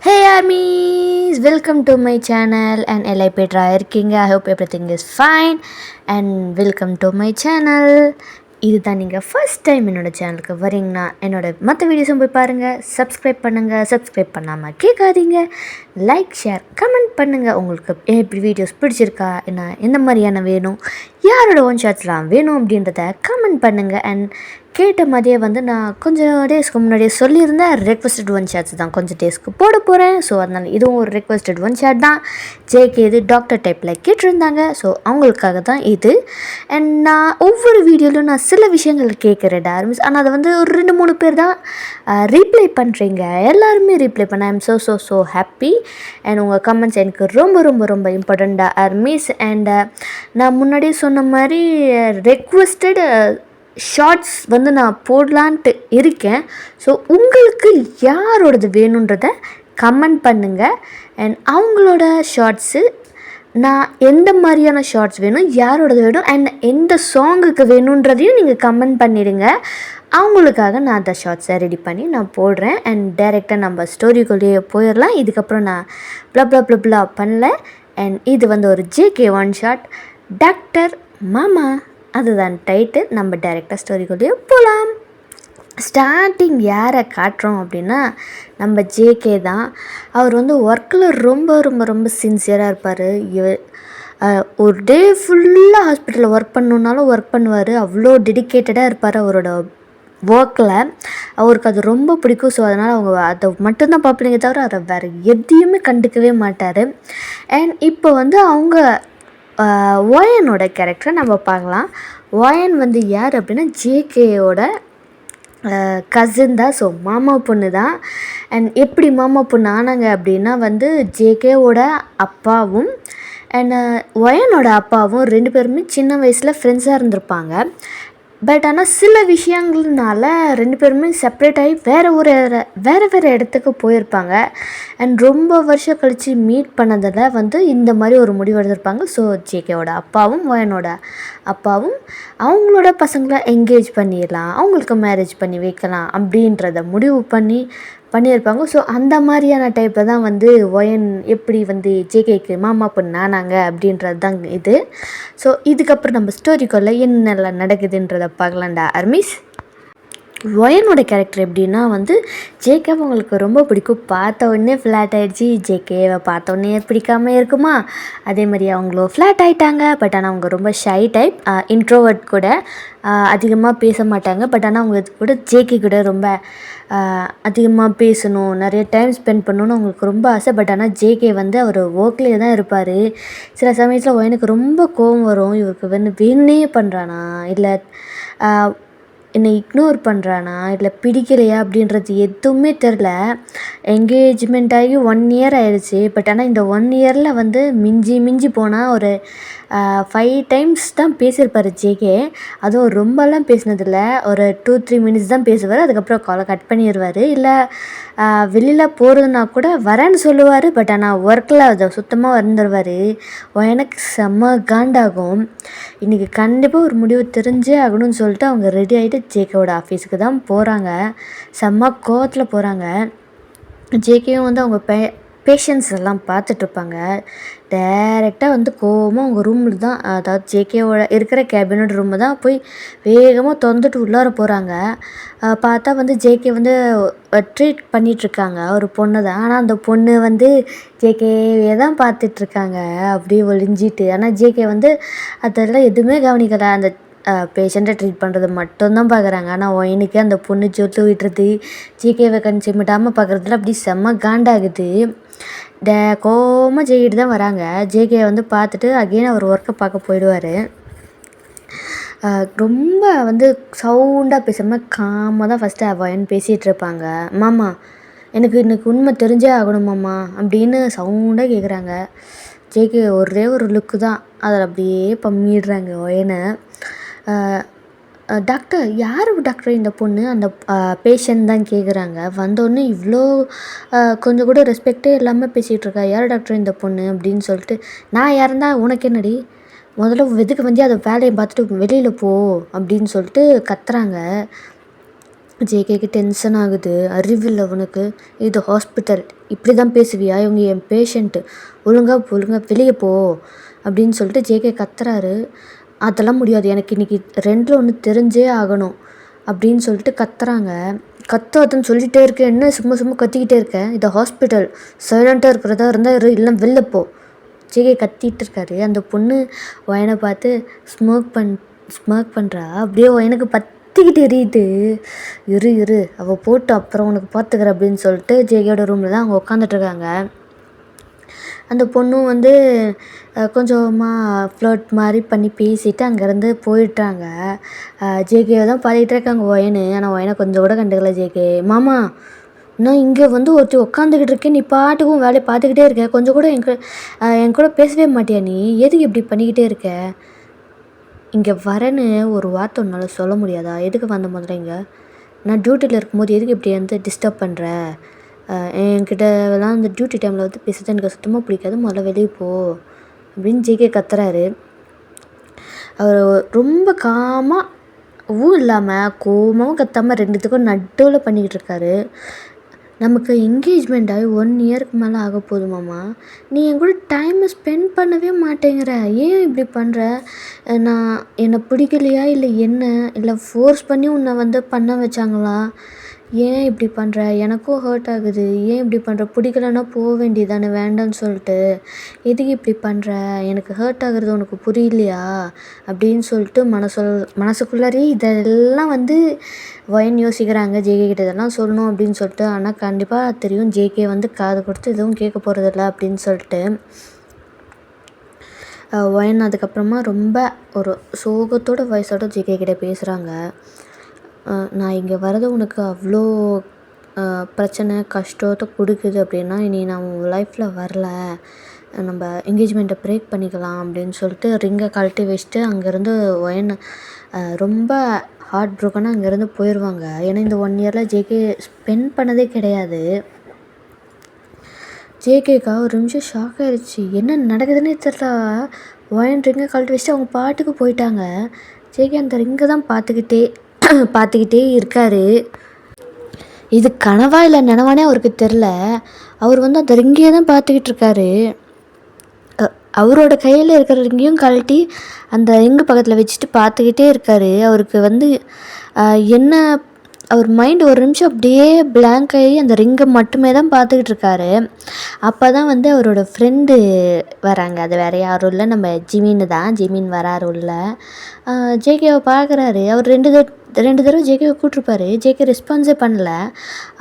Hey armies, welcome to my channel and LI Petra irkinga. I hope everything is fine and welcome to my channel. இதுதான் நீங்கள் first time என்னோடய சேனலுக்கு வரீங்கன்னா என்னோடய மற்ற வீடியோஸும் போய் பாருங்கள், சப்ஸ்கிரைப் பண்ணுங்கள். சப்ஸ்கிரைப் பண்ணாமல் கேட்காதீங்க. லைக் ஷேர் கமெண்ட் பண்ணுங்கள். உங்களுக்கு எப்படி வீடியோஸ் பிடிச்சிருக்கா, என்ன எந்த மாதிரியான வேணும், யாரோட ஒன் ஷாட்ஸ்லாம் வேணும் அப்படின்றத கமெண்ட் பண்ணுங்கள். அண்ட் கேட்ட மாதிரியே நான் கொஞ்சம் டேஸ்க்கு முன்னாடியே சொல்லியிருந்தேன், ரெக்வஸ்டட் ஒன் ஷாட்ஸ் தான் கொஞ்சம் டேஸ்க்கு போட போகிறேன். ஸோ அதனால் இதுவும் ஒரு ரெக்வஸ்டட் ஒன் ஷாட் தான். ஜேகே இது டாக்டர் டைப்பில் கேட்டிருந்தாங்க. ஸோ அவங்களுக்காக தான் இது. அண்ட் நான் ஒவ்வொரு வீடியோலையும் நான் சில விஷயங்கள் கேட்குறேன் ஆர்மிஸ், ஆனால் அதை ஒரு 2-3 பேர் தான் ரீப்ளை பண்ணுறீங்க. எல்லாருமே ரீப்ளை பண்ண ஐம் ஸோ ஹாப்பி. அண்ட் உங்கள் கமெண்ட்ஸ் எனக்கு ரொம்ப ரொம்ப ரொம்ப இம்பார்ட்டண்ட்டாக ஆர்மிஸ். அண்ட் நான் முன்னாடியே சொன்ன மாதிரி ரெக்வஸ்டட் ஷார்ட்ஸ் நான் போடலான்ட்டு இருக்கேன். ஸோ உங்களுக்கு யாரோடது வேணுன்றத கமெண்ட் பண்ணுங்கள். அண்ட் அவங்களோட ஷார்ட்ஸு நான் எந்த மாதிரியான ஷார்ட்ஸ் வேணும், யாரோடது வேணும், அண்ட் எந்த சாங்குக்கு வேணுன்றதையும் நீங்கள் கமெண்ட் பண்ணிடுங்க. அவங்களுக்காக நான் அந்த ஷார்ட்ஸை ரெடி பண்ணி நான் போடுறேன். அண்ட் டைரெக்டாக நம்ம ஸ்டோரிக்குள்ளேயே போயிடலாம். இதுக்கப்புறம் நான் ப்ளா பண்ணல. அண்ட் இது ஒரு ஜேகே ஒன் ஷாட், டாக்டர் மாமா, அதுதான் டைட்டில். நம்ம டைரெக்டாக ஸ்டோரிக்குள்ளேயே போகலாம். ஸ்டார்டிங் யாரை காட்டுறோம் அப்படின்னா நம்ம ஜேகே தான். அவர் ஒர்க்கில் ரொம்ப ரொம்ப ரொம்ப சின்சியராக இருப்பார். ஒரு டே ஃபுல்லாக ஹாஸ்பிட்டலில் ஒர்க் பண்ணணுன்னாலும் ஒர்க் பண்ணுவார். அவ்வளோ டெடிக்கேட்டடாக இருப்பார் அவரோட ஒர்க்கில். அவருக்கு அது ரொம்ப பிடிக்கும். ஸோ அதனால் அவங்க அதை மட்டும்தான் பார்ப்பீங்க தவிர அதை வேறு எதையுமே கண்டுக்கவே மாட்டார். அண்ட் இப்போ அவங்க ஒயனோட கேரக்டரை நம்ம பார்க்கலாம். ஒயன் யார் அப்படின்னா ஜேகேயோட கசின் தான். ஸோ மாமா பொண்ணு தான். அண்ட் எப்படி மாமா பொண்ணு ஆனாங்க அப்படின்னா ஜேகேவோட அப்பாவும் அண்ட் ஒயனோட அப்பாவும் 2 பேருமே சின்ன வயசில் ஃப்ரெண்ட்ஸாக இருந்திருப்பாங்க. பட் ஆனால் சில விஷயங்கள்னால 2 பேருமே செப்ரேட் ஆகி வேறு இடத்துக்கு போயிருப்பாங்க. அண்ட் ரொம்ப வருஷம் கழித்து மீட் பண்ணதில் இந்த மாதிரி ஒரு முடிவு எடுத்திருப்பாங்க. ஸோ ஜேகேவோட அப்பாவும் ஒயனோட அப்பாவும் அவங்களோட பசங்களை என்கேஜ் பண்ணிடலாம், அவங்களுக்கு மேரேஜ் பண்ணி வைக்கலாம் அப்படின்றத முடிவு பண்ணியிருப்பாங்க. ஸோ அந்த மாதிரியான டைப்பில் தான் ஒயன் எப்படி ஜேகேக்கு மாமா பொண்ணு ஆனாங்க அப்படின்றது தான் இது. ஸோ இதுக்கப்புறம் நம்ம ஸ்டோரிக்குள்ளே என்னெல்லாம் நடக்குதுன்றதை பார்க்கலாம்டா ஆர்மிஸ். ஒயனோட கேரக்டர் எப்படின்னா ஜேகேவை அவங்களுக்கு ரொம்ப பிடிக்கும். பார்த்த உடனே ஃப்ளாட் ஆகிடுச்சு. ஜேகேவை பார்த்த உடனே பிடிக்காமல் இருக்குமா, அதே மாதிரி அவங்களும் ஃப்ளாட் ஆகிட்டாங்க. பட் ஆனால் அவங்க ரொம்ப ஷை டைப், இன்ட்ரோவர்ட் கூட, அதிகமாக பேச மாட்டாங்க. பட் ஆனால் அவங்க கூட ஜேகே கூட ரொம்ப அதிகமாக பேசணும், நிறைய டைம் ஸ்பெண்ட் பண்ணணுன்னு அவங்களுக்கு ரொம்ப ஆசை. பட் ஆனால் ஜேகே அவர் ஒர்க்லேயே தான் இருப்பார். சில சமயத்தில் ஒயனுக்கு ரொம்ப கோவம் வரும். இவருக்கு வேணுனே பண்ணுறானா, இல்லை என்னை இக்னோர் பண்ணுறானா, இல்லை பிடிக்கலையா அப்படின்றது எதுவுமே தெரில. என்கேஜ்மெண்ட் ஆகி 1 இயர் ஆயிடுச்சு. பட் ஆனால் இந்த 1 இயரில் மிஞ்சி போனால் ஒரு 5 டைம்ஸ் தான் பேசியிருப்பார் ஜேகே. அதுவும் ரொம்பலாம் பேசினதில்ல, ஒரு 2-3 மினிட்ஸ் தான் பேசுவார். அதுக்கப்புறம் காலை கட் பண்ணிடுவார். இல்லை வெளியில் போகிறதுனா கூட வரேன்னு சொல்லுவார். பட் ஆனால் ஒர்க்கில் அதை சுத்தமாக வந்துடுவார். எனக்கு செம்ம காண்டாகும். இன்றைக்கி கண்டிப்பாக ஒரு முடிவு தெரிஞ்சே ஆகணும்னு சொல்லிட்டு அவங்க ரெடி ஆகிட்டு ஜேகேவோட ஆஃபீஸுக்கு தான் போகிறாங்க. செம்ம கோவத்தில் போகிறாங்க. ஜேகேவும் அவங்க பேஷண்ட்ஸ் எல்லாம் பார்த்துட்ருப்பாங்க. டைரெக்டாக கோவமாக அவங்க ரூமில் தான், அதாவது ஜேகேவோட இருக்கிற கேபினோட ரூமை தான் போய் வேகமாக திறந்துட்டு உள்ளார போகிறாங்க. பார்த்தா ஜேகே ட்ரீட் பண்ணிகிட்ருக்காங்க ஒரு பொண்ணை தான். ஆனால் அந்த பொண்ணு ஜேகேவே தான் பார்த்துட்ருக்காங்க அப்படியே ஒளிஞ்சிட்டு. ஆனால் ஜேகே அதெல்லாம் எதுவுமே கவனிக்கலை. அந்த பேஷண்ட்டை ட்ரீட் பண்ணுறது மட்டும்தான் பார்க்குறாங்க. ஆனால் ஒயனுக்கு அந்த பொண்ணு சொத்து விட்டுறது, ஜேகேவை கண் சிமிட்டாமல் பார்க்குறதுல அப்படி செம்ம காண்டாகுது. கோவமாக ஜெயிட்டு தான் வராங்க. ஜேகே பார்த்துட்டு அகெயின் அவர் ஒர்க்கை பார்க்க போயிடுவார். ரொம்ப சவுண்டாக பேசாமல் காமாக தான் ஃபஸ்ட்டு ஒயன் பேசிகிட்டு இருப்பாங்க. மாமா எனக்கு இன்னைக்கு உண்மை தெரிஞ்சே ஆகணும் மாமா அப்படின்னு சவுண்டாக கேட்குறாங்க. ஜேகே ஒரே ஒரு லுக்கு தான், அதில் அப்படியே பம்மிடுறாங்க ஒயனை. டாக்டர் யார் டாக்டர் இந்த பொண்ணு, அந்த பேஷண்ட் தான் கேட்குறாங்க. வந்தோடனே இவ்வளோ கொஞ்சம் கூட ரெஸ்பெக்டே இல்லாமல் பேசிகிட்டு இருக்கா, யார் டாக்டர் இந்த பொண்ணு அப்படின்னு சொல்லிட்டு. நான் யாருந்தா உனக்கு என்னடி, முதல்ல எதுக்கு அதை வேலையை பார்த்துட்டு வெளியில் போ அப்படின்னு சொல்லிட்டு கத்துறாங்க. ஜேகேக்கு டென்ஷன் ஆகுது. அறிவில்லை உனக்கு? இது ஹாஸ்பிட்டல், இப்படி தான் பேசுவியா? இவங்க என் பேஷண்ட்டு, ஒழுங்கா வெளியே போ அப்படின்னு சொல்லிட்டு ஜேகே கத்துறாரு. அதெல்லாம் முடியாது, எனக்கு இன்றைக்கி ரெண்டில் ஒன்று தெரிஞ்சே ஆகணும் அப்படின்னு சொல்லிட்டு கத்துறாங்க. கத்தாதுன்னு சொல்லிகிட்டே இருக்கேன், என்ன சும்மா கத்திக்கிட்டே இருக்கேன்? இது ஹாஸ்பிட்டல், சைலண்ட்டாக இருக்கிறதா இருந்தால் இல்லை வெளில போ. ஜேகே கத்திட்டு இருக்காரு. அந்த பொண்ணு ஒயனை பார்த்து ஸ்மோக் பண்ணுறா. அப்படியே ஒயனுக்கு பற்றிக்கிட்டு எரியுது. இரு அவள் போட்டு அப்புறம் உனக்கு பார்த்துக்கிற அப்படின்னு சொல்லிட்டு ஜேகேயோட ரூமில் தான் அவங்க உட்காந்துட்ருக்காங்க. அந்த பொண்ணும் வந்து கொஞ்சமாக ஃப்ளர்ட் மாதிரி பண்ணி பேசிவிட்டு அங்கேருந்து போயிட்டாங்க. ஜேகேவை தான் பார்த்துக்கிட்டே இருக்காங்க ஒயனு. ஆனால் ஒயனை கொஞ்சம் கூட கண்டுக்கல ஜேகே. மாமா, நான் இங்கே வந்து ஒருத்தி உட்காந்துக்கிட்டு இருக்கேன், நீ பாட்டுக்கும் வேலையை பார்த்துக்கிட்டே இருக்க, கொஞ்சம் கூட என் கூட பேசவே மாட்டியா? நீ எதுக்கு இப்படி பண்ணிக்கிட்டே இருக்க? இங்கே வரேன்னு ஒரு வார்த்தை உன்னால் சொல்ல முடியாதா? எதுக்கு வந்த முதல்ல இங்கே? நான் டியூட்டியில் இருக்கும்போது எதுக்கு இப்படி வந்து டிஸ்டர்ப் பண்ணுற? என்கிட்டலாம் இந்த டியூட்டி டைமில் வந்து பேசுறது எனக்கு சுத்தமாக பிடிக்காது, முதல்ல வெளியே போ அப்படின்னு ஜேகே கத்துறாரு. அவர் ரொம்ப காமாகவும் இல்லாமல் கோபமாகவும் கத்தாமல் ரெண்டுத்துக்கும் நடுவில் பண்ணிக்கிட்டு இருக்காரு. நமக்கு என்கேஜ்மெண்ட் ஆகி 1 இயருக்கு மேலே ஆக போதுமாம்மா, நீ என் கூட டைமை ஸ்பெண்ட் பண்ணவே மாட்டேங்கிற, ஏன் இப்படி பண்ணுற? நான் என்னை பிடிக்கலையா இல்லை என்ன, இல்லை ஃபோர்ஸ் பண்ணி உன்னை வந்து பண்ண வச்சாங்களா? ஏன் இப்படி பண்ணுற? எனக்கும் ஹர்ட் ஆகுது, ஏன் இப்படி பண்ணுற? பிடிக்கலன்னா போக வேண்டியதானே வேண்டான்னு சொல்லிட்டு, எதுக்கு இப்படி பண்ணுற? எனக்கு ஹர்ட் ஆகுறது உனக்கு புரியலையா அப்படின்னு சொல்லிட்டு மனசுக்குள்ளாரே இதெல்லாம் வந்து ஒயன் யோசிக்கிறாங்க. ஜேகே கிட்ட இதெல்லாம் சொல்லணும் அப்படின்னு சொல்லிட்டு. ஆனால் கண்டிப்பாக தெரியும் ஜேகே வந்து காது கொடுத்து எதுவும் கேட்க போகிறதில்ல அப்படின்னு சொல்லிட்டு. ஒயன் அதுக்கப்புறமா ரொம்ப ஒரு சோகத்தோட வயசோட ஜேகே கிட்ட பேசுகிறாங்க. நான் இங்கே வர்றது உனக்கு அவ்வளோ பிரச்சனை கஷ்டத்தை கொடுக்குது அப்படின்னா இனி நான் உன் லைஃப்பில் வரல, நம்ம என்கேஜ்மெண்ட்டை பிரேக் பண்ணிக்கலாம் அப்படின்னு சொல்லிட்டு ரிங்கை கழட்டி வச்சுட்டு அங்கேருந்து ஒயன் ரொம்ப ஹார்ட் ப்ரோக்கனாக அங்கேருந்து போயிடுவாங்க. ஏன்னா இந்த 1 இயரில் ஜேகே ஸ்பெண்ட் பண்ணதே கிடையாது. ஜேகேக்கா ஒரு நிமிஷம் ஷாக் ஆகிடுச்சு, என்ன நடக்குதுன்னே தெரியல. ஒயன் ரிங்கை கழட்டி வச்சுட்டு அவங்க பாட்டுக்கு போயிட்டாங்க. ஜேகே அந்த ரிங்கை தான் பார்த்துக்கிட்டே இருக்காரு. இது கனவா இல்லை நனவானே அவருக்கு தெரில. அவர் வந்து அந்த ரிங்கையே தான் பார்த்துக்கிட்டு இருக்காரு. அவரோட கையில் இருக்கிற ரிங்கையும் கழட்டி அந்த ரிங்கு பக்கத்தில் வச்சுட்டு பார்த்துக்கிட்டே இருக்காரு. அவருக்கு வந்து என்ன, அவர் மைண்டு ஒரு நிமிஷம் அப்படியே பிளாங்க் ஆகி அந்த ரிங்கை மட்டுமே தான் பார்த்துக்கிட்டு இருக்காரு. அப்போ தான் வந்து அவரோட ஃப்ரெண்டு வராங்க. அது வேறு யாரும் இல்லை, நம்ம ஜிமின் வராரு உள்ள. ஜேகேவை பார்க்குறாரு. அவர் ரெண்டு தடவை ஜேகேவை கூப்பிட்ருப்பாரு. ஜேகே ரெஸ்பான்ஸே பண்ணல.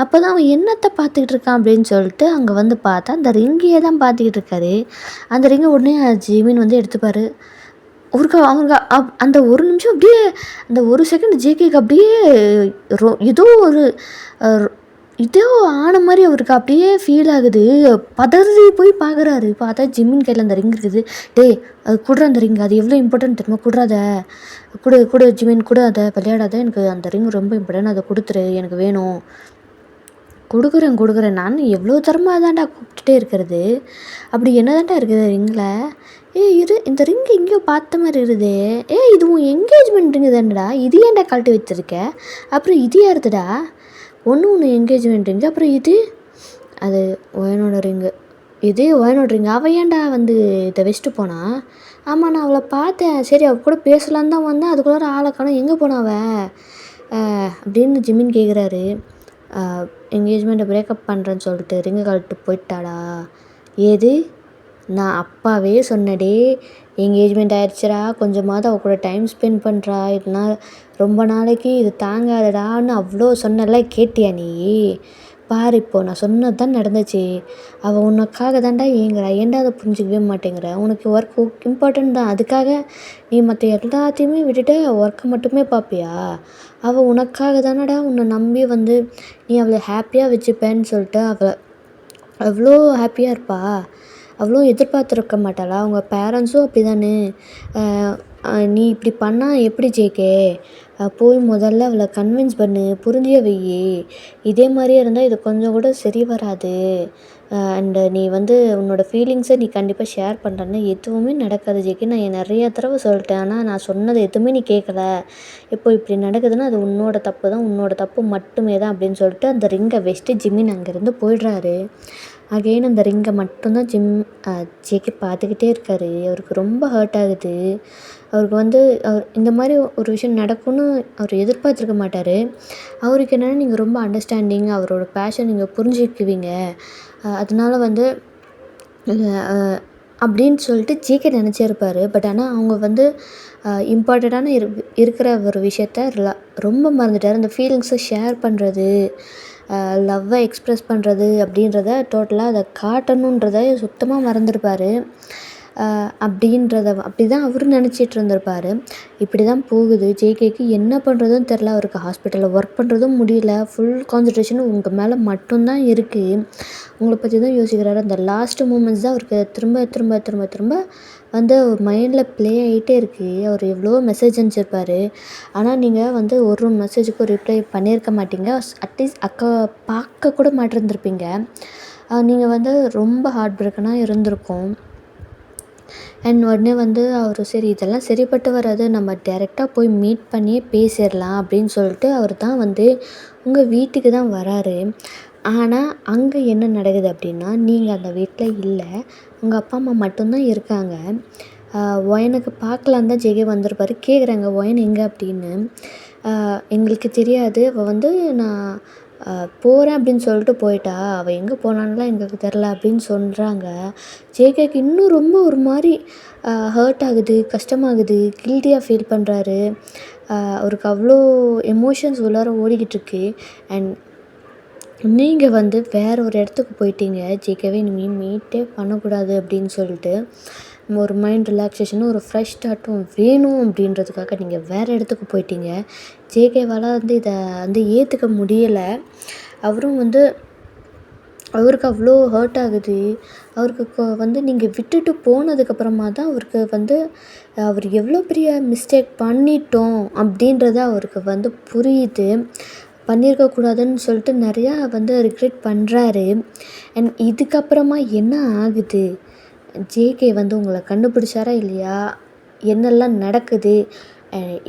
அப்போ தான் அவன் என்னத்தை பார்த்துக்கிட்டு இருக்கான் அப்படின்னு சொல்லிட்டு அங்கே வந்து பார்த்தா அந்த ரிங்கையே தான் பார்த்துக்கிட்டு இருக்காரு. அந்த ரிங்கை உடனே ஜிமின் வந்து எடுத்துப்பார். அவங்க அந்த ஒரு நிமிஷம் அப்படியே, அந்த ஒரு செகண்ட் ஜேகேக்கு அப்படியே ஏதோ ஆன மாதிரி அவருக்கு அப்படியே ஃபீல் ஆகுது. பதறி போய் பார்க்குறாரு. பார்த்தா ஜிம்மின் கையில் அந்த ரிங் இருக்குது. டேய், அது குடுற அந்த ரிங், அது எவ்வளோ இம்பார்ட்டன்ட் தெரியுமா? குடுறாத, கொடு ஜிம்மின், கொடு, அதை விளையாடாத, எனக்கு அந்த ரிங் ரொம்ப இம்பார்ட்டன்ட், அதை கொடுத்துரு, எனக்கு வேணும். கொடுக்குறேன், நான் எவ்வளோ தரமாக தான்டா கூப்பிட்டுட்டே இருக்கிறது, அப்படி என்ன தான்டா இருக்குது ரிங்கில்? இரு, இந்த ரிங்கு எங்கேயோ பார்த்த மாதிரி இருக்குதே. இது உன் என்கேஜ்மெண்ட் ரிங்கு தானடா, இது ஏன்டா கழட்டி வச்சுருக்க? அப்புறம் இது யாருதுடா? ஒன்று என்கேஜ்மெண்ட் ரிங்கு, அப்புறம் இது, அது ஒயனோட ரிங்கு. இது ஒயனோட ரிங்கு. அவள் ஏன்டா வந்து இதை வச்சுட்டு போனா? ஆமாம், நான் அவளை பார்த்தேன், சரி அவள் கூட பேசலான்னு தான் வந்தேன், அதுக்குள்ளே ஆளை காணோம், எங்கே போனா அவள் அப்படின்னு ஜிம்மின் கேட்குறாரு. என்கேஜ்மெண்ட்டை பிரேக்கப் பண்ணுறேன்னு சொல்லிட்டு ரிங்கு கழட்டு போயிட்டாடா. ஏது? நான் அப்பாவே சொன்னடே, என்கேஜ்மெண்ட் ஆயிடுச்சுடா, கொஞ்சமாவது அவள் கூட டைம் ஸ்பெண்ட் பண்ணுறா, இல்லைனா ரொம்ப நாளைக்கு இது தாங்காதடான்னு அவ்வளோ சொன்னல, கேட்டியா நீ? பாரு, இப்போது நான் சொன்னது தான் நடந்துச்சு. அவள் உனக்காக தான்டா ஏங்குறா, ஏன்டா அதை புரிஞ்சிக்கவே மாட்டேங்கிற? உனக்கு ஒர்க் இம்பார்ட்டன்ட் தான், அதுக்காக நீ மற்ற எல்லாத்தையுமே விட்டுட்டு ஒர்க்கை மட்டுமே பார்ப்பியா? அவள் உனக்காக தானடா உன்னை நம்பி வந்து நீ அவளை ஹாப்பியாக வச்சுப்பேன்னு சொல்லிட்டு அவள் அவ்வளோ ஹாப்பியாக இருப்பா. அவ்வளோ எதிர்பார்த்துருக்க மாட்டாளா? அவங்க பேரண்ட்ஸும் அப்படி தானே. நீ இப்படி பண்ணால் எப்படி ஜேகே? போய் முதல்ல அவளை கன்வின்ஸ் பண்ணு, புரிஞ்சிக்க வையி. இதே மாதிரியே இருந்தால் இது கொஞ்சம் கூட சரி வராது. அண்டு நீ வந்து உன்னோட ஃபீலிங்ஸை நீ கண்டிப்பாக ஷேர் பண்ணுறேன்னா எதுவுமே நடக்காது ஜேகே. நான் நிறையா தடவை சொல்லிட்டேன், ஆனால் நான் சொன்னது எதுவுமே நீ கேட்கல. இப்போ இப்படி நடக்குதுன்னா அது உன்னோட தப்பு தான், உன்னோட தப்பு மட்டுமே தான் அப்படின்னு சொல்லிட்டு அந்த ரிங்கை வச்சுட்டு ஜிமின் அங்கேருந்து போயிடுறாரு. அகெயின் அந்த ரிங்கை மட்டும்தான் ஜேகே பார்த்துக்கிட்டே இருக்கார். அவருக்கு ரொம்ப ஹர்ட் ஆகுது. அவருக்கு வந்து அவர் இந்த மாதிரி ஒரு விஷயம் நடக்கும்னு அவர் எதிர்பார்த்துருக்க மாட்டார். அவருக்கு என்னென்னா நீங்கள் ரொம்ப அண்டர்ஸ்டாண்டிங், அவரோட பேஷன் நீங்கள் புரிஞ்சுக்குவீங்க. அதனால வந்து அப்படின்னு சொல்லிட்டு ஜேகே நினச்சிருப்பார். பட் ஆனால் அவங்க வந்து இம்பார்ட்டண்ட்டான இருக்கிற ஒரு விஷயத்த ரொம்ப மறந்துட்டார். அந்த ஃபீலிங்ஸை ஷேர் பண்ணுறது, லவ்வை எக்ஸ்ப்ரெஸ் பண்ணுறது அப்படின்றத டோட்டலாக அதை காட்டணுன்றத சுத்தமாக மறந்துருப்பார். அப்படி தான் அவரு நினச்சிட்டு இருந்திருப்பார். இப்படி தான் போகுது. ஜேகேக்கு என்ன பண்ணுறதுன்னு தெரில. அவருக்கு ஹாஸ்பிட்டலில் ஒர்க் பண்ணுறதும் முடியல. ஃபுல் கான்சன்ட்ரேஷனும் உங்கள் மேலே மட்டும்தான் இருக்குது. உங்களை பற்றி தான் யோசிக்கிறாரு. அந்த லாஸ்ட் மூமெண்ட்ஸ் தான் அவருக்கு திரும்ப திரும்ப திரும்ப திரும்ப வந்து மைண்டில் ப்ளே ஆகிட்டே இருக்குது. அவர் எவ்வளோ மெசேஜ் அனுப்பிச்சிருப்பார். ஆனால் நீங்கள் வந்து ஒரு மெசேஜுக்கும் ரிப்ளை பண்ணியிருக்க மாட்டீங்க. அட்லீஸ்ட் அக்கா பார்க்க கூட மாட்டிருந்துருப்பீங்க. நீங்கள் வந்து ரொம்ப ஹார்ட் பிரேக்கனாக இருந்திருக்கும். அண்ட் உடனே வந்து அவர் சரி இதெல்லாம் சரிப்பட்டு வராது, நம்ம டைரெக்டாக போய் மீட் பண்ணியே பேசிடலாம் அப்படின்னு சொல்லிட்டு அவர் தான் வந்து உங்கள் வீட்டுக்கு தான் வராரு. ஆனால் அங்கே என்ன நடக்குது அப்படின்னா, நீங்கள் அந்த வீட்டில் இல்லை, உங்கள் அப்பா அம்மா மட்டும்தான் இருக்காங்க. ஒயனுக்கு பார்க்கலான்னு தான் ஜெகே வந்திருப்பார். கேட்குறாங்க ஒயன் எங்கே அப்படின்னு. எங்களுக்கு தெரியாது, அவள் வந்து நான் போகிறேன் அப்படின்னு சொல்லிட்டு போயிட்டா, அவள் எங்கே போனான்லாம் எங்களுக்கு தெரில அப்படின்னு சொல்கிறாங்க. ஜேகேக்கு இன்னும் ரொம்ப ஒரு மாதிரி ஹர்ட் ஆகுது, கஷ்டமாகுது, கில்ட்டியாக ஃபீல் பண்ணுறாரு. அவருக்கு அவ்வளோ எமோஷன்ஸ் உள்ளார ஓடிக்கிட்டுருக்கு. அண்ட் நீங்கள் வந்து வேறு ஒரு இடத்துக்கு போயிட்டீங்க. ஜேகேவை இனிமேல் மீட்டே பண்ணக்கூடாது அப்படின்னு சொல்லிட்டு ஒரு மைண்ட் ரிலாக்ஸேஷனும் ஒரு ஃப்ரெஷ் ஸ்டார்ட்டும் வேணும் அப்படின்றதுக்காக நீங்கள் வேறு இடத்துக்கு போயிட்டீங்க. ஜேகேவால் வந்து இதை வந்து ஏற்றுக்க முடியலை. அவரும் வந்து அவருக்கு அவ்வளோ ஹர்ட் ஆகுது. அவருக்கு வந்து நீங்கள் விட்டுட்டு போனதுக்கப்புறமா தான் அவருக்கு வந்து அவர் எவ்வளோ பெரிய மிஸ்டேக் பண்ணிட்டோம் அப்படின்றது அவருக்கு வந்து புரியுது. பண்ணியிருக்கக்கூடாதுன்னு சொல்லிட்டு நிறையா வந்து ரிக்ரெட் பண்ணுறாரு. அண்ட் இதுக்கப்புறமா என்ன ஆகுது, ஜேகே வந்து உங்களை கண்டுபிடிச்சாரா இல்லையா, என்னெல்லாம் நடக்குது,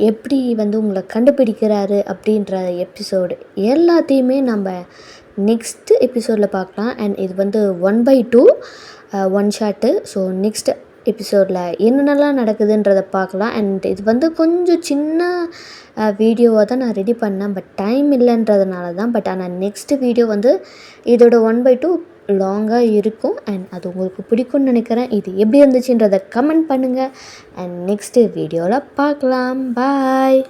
எப்படி வந்து உங்களை கண்டுபிடிக்கிறாரு அப்படின்ற எபிசோடு எல்லாத்தையுமே நம்ம நெக்ஸ்ட்டு எபிசோடில் பார்க்கலாம். அண்ட் இது வந்து 1/2 ஒன் ஷாட்டு. ஸோ நெக்ஸ்ட் எபிசோடில் என்னென்னலாம் நடக்குதுன்றதை பார்க்கலாம். அண்ட் இது வந்து கொஞ்சம் சின்ன வீடியோவாக தான் நான் ரெடி பண்ணேன், பட் டைம் இல்லைன்றதுனால தான். பட் ஆனால் நெக்ஸ்ட்டு வீடியோ வந்து இதோட 1/2 லாங்காக இருக்கும். அண்ட் அது உங்களுக்கு பிடிக்கும்னு நினைக்கிறேன். இது எப்படி இருந்துச்சுன்றதை கமெண்ட் பண்ணுங்கள். அண்ட் நெக்ஸ்ட்டு வீடியோவில் பார்க்கலாம். பாய்.